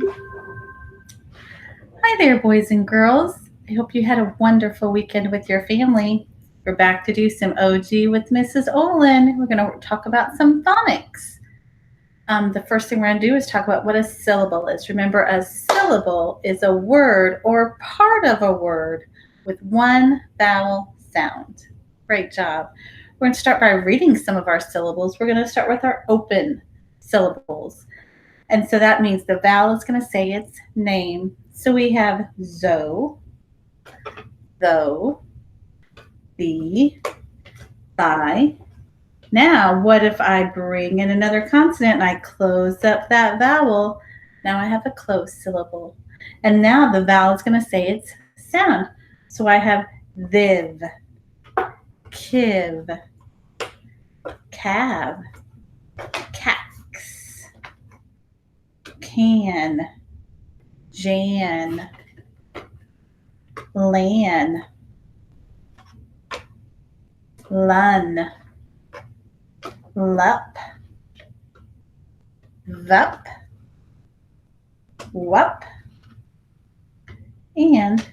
Hi there, boys and girls. I hope you had a wonderful weekend with your family. We're back to do some OG with Mrs. Olin. We're going to talk about some phonics. The first thing we're going to do is talk about what a syllable is. Remember, a syllable is a word or part of a word with one vowel sound. Great job. We're going to start by reading some of our syllables. We're going to start with our open syllables. And so that means the vowel is going to say its name. So we have zo, though, the, by. Now, what if I bring in another consonant and I close up that vowel? Now I have a closed syllable. And now the vowel is going to say its sound. So I have viv, kiv, cav, cax, can, jan, lan, lun, lup, vup, wup, and,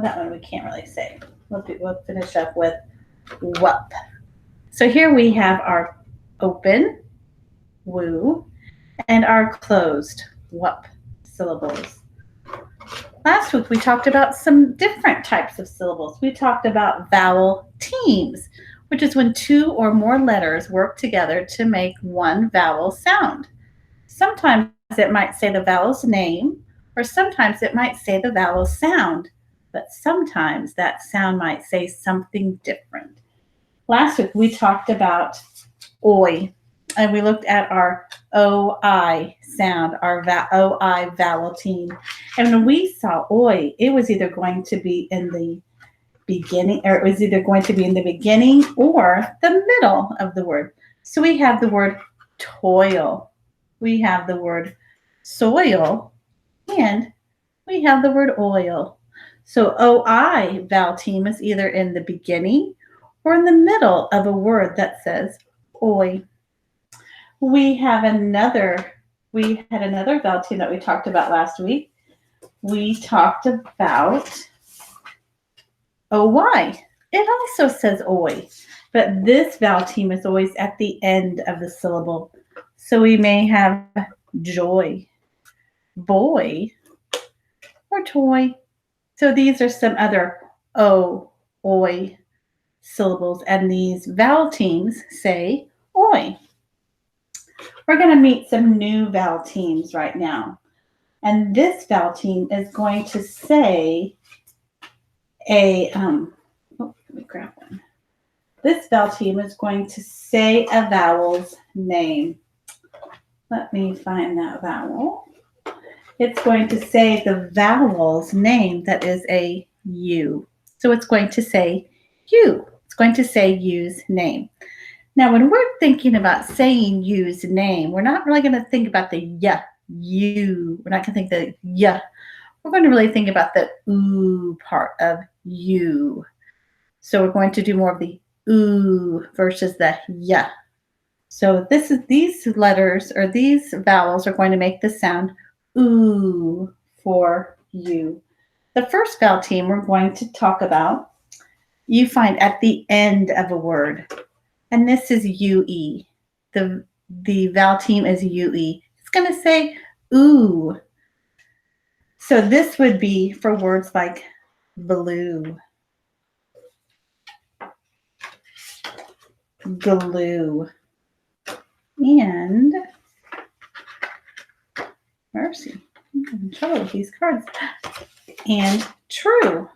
that one we can't really say. We'll finish up with wup. So here we have our open, woo, and our closed, wup syllables. Last week we talked about some different types of syllables. We talked about vowel teams, which is when two or more letters work together to make one vowel sound. Sometimes it might say the vowel's name, or sometimes it might say the vowel's sound, but sometimes that sound might say something different. Last week we talked about oi, and we looked at our OI sound, our OI vowel team. And when we saw oi, it was either going to be in the beginning, or it was either going to be in the beginning or the middle of the word. So we have the word toil, we have the word soil, and we have the word oil. So OI vowel team is either in the beginning or in the middle of a word that says oi. We had another vowel team that we talked about last week. We talked about OY. It also says oi, but this vowel team is always at the end of the syllable. So we may have joy, boy, or toy. So these are some other o, oi syllables, and these vowel teams say oi. We're going to meet some new vowel teams right now. And this vowel team is going to say let me grab one. This vowel team is going to say a vowel's name. Let me find that vowel. It's going to say the vowel's name that is a U. So it's going to say U. It's going to say U's name. Now, when we're thinking about saying U's name, we're not really going to think about the y, U. We're not going to think the y. We're going to really think about the oo part of U. So we're going to do more of the oo versus the y. So these letters or these vowels are going to make the sound oo for you. The first vowel team we're going to talk about, you find at the end of a word. And this is UE. The vowel team is UE. It's going to say ooh. So this would be for words like blue, glue, and mercy. I'm having trouble with these cards. And true.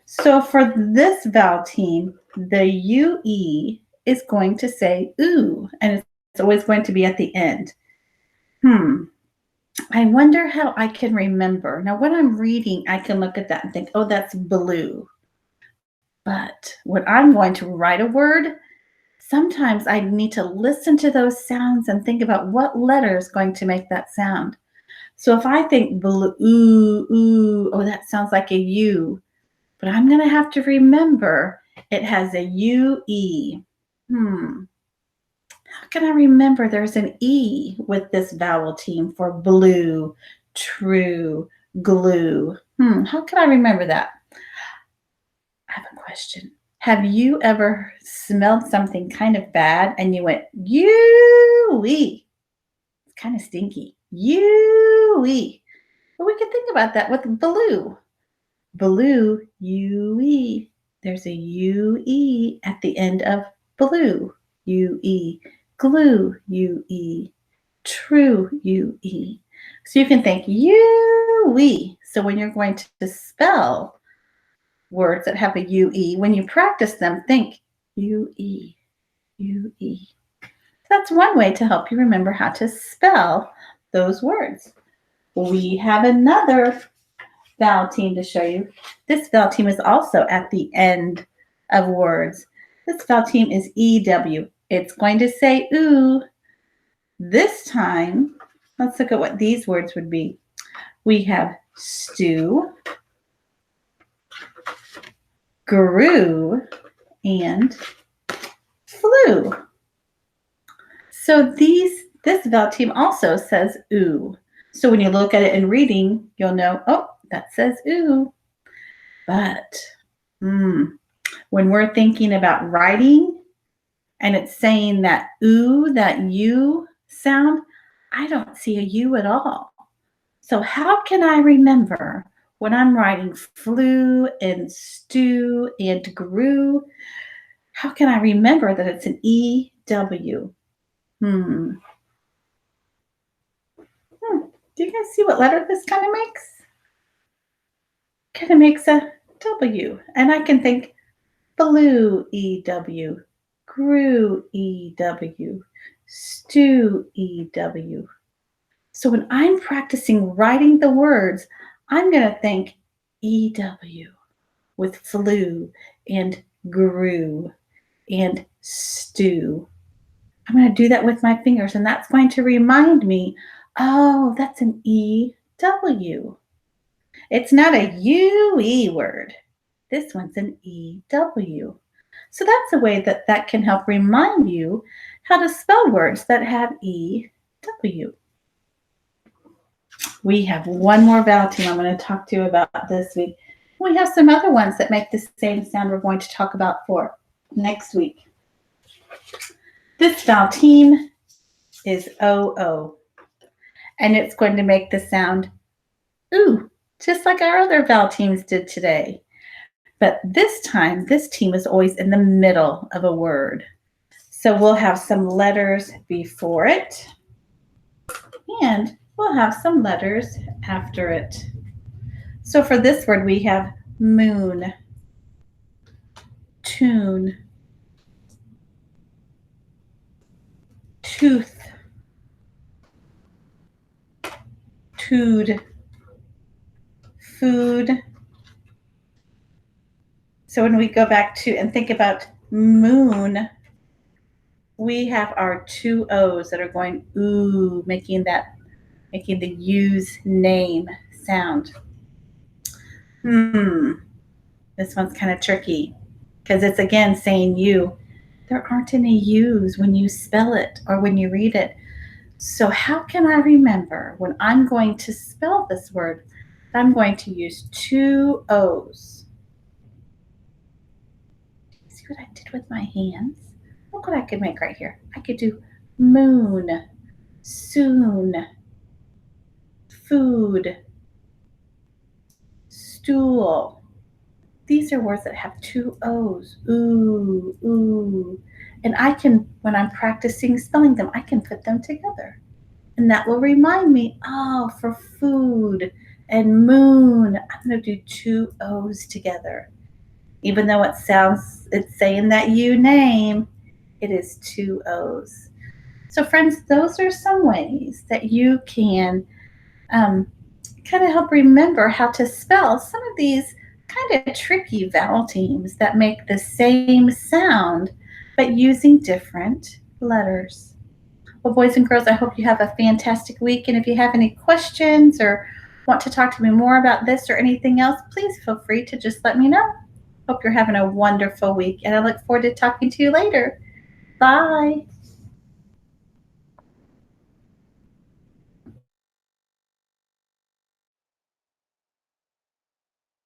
So for this vowel team, the UE is going to say ooh, and it's always going to be at the end. I wonder how I can remember. Now, when I'm reading, I can look at that and think, oh, that's blue. But when I'm going to write a word, sometimes I need to listen to those sounds and think about what letter is going to make that sound. So if I think blue, ooh, oh, that sounds like a U, but I'm going to have to remember it has a UE. How can I remember there's an E with this vowel team for blue, true, glue? How can I remember that? I have a question. Have you ever smelled something kind of bad and you went, yoo-wee? It's kind of stinky. Yoo-wee. But we can think about that with blue. Blue, U-E. There's a U-E at the end of blue, U-E. Glue, U-E. True, U-E. So you can think U-E. So when you're going to spell words that have a U-E, when you practice them, think U-E, U-E. That's one way to help you remember how to spell those words. We have another vowel team to show you. This vowel team is also at the end of words. This vowel team is EW. It's going to say ooh. This time, let's look at what these words would be. We have stew, grew, and flew. So this vowel team also says ooh. So when you look at it in reading, you'll know, oh, that says ooh. But when we're thinking about writing and it's saying that ooh, that U sound, I don't see a U at all. So how can I remember when I'm writing flew and stew and grew? How can I remember that it's an EW? Do you guys see what letter this kind of makes? Kind of makes a W. And I can think blue, EW, grew, EW, stew, EW. So when I'm practicing writing the words, I'm going to think EW with flew and grew and stew. I'm going to do that with my fingers, and that's going to remind me, oh, that's an EW. It's not a UE word. This one's an EW. So that's a way that can help remind you how to spell words that have EW. We have one more vowel team I'm going to talk to you about this week. We have some other ones that make the same sound we're going to talk about for next week. This vowel team is OO, and it's going to make the sound ooh, just like our other vowel teams did today. But this time, this team is always in the middle of a word. So we'll have some letters before it, and we'll have some letters after it. So for this word, we have moon, tune, tooth, tood, food. So when we go back to and think about moon, we have our two O's that are going ooh, making the U's name sound. This one's kind of tricky because it's again saying you. There aren't any U's when you spell it or when you read it. So how can I remember when I'm going to spell this word that I'm going to use two O's? See what I did with my hands? Look what I could make right here. I could do moon, soon, food, stool. These are words that have two O's. Ooh, ooh. And I can, when I'm practicing spelling them, I can put them together. And that will remind me, oh, for food and moon, I'm going to do two O's together. Even though it's saying that U name, it is two O's. So friends, those are some ways that you can kind of help remember how to spell some of these kind of tricky vowel teams that make the same sound, but using different letters. Well, boys and girls, I hope you have a fantastic week. And if you have any questions or want to talk to me more about this or anything else, please feel free to just let me know. Hope you're having a wonderful week, and I look forward to talking to you later. Bye.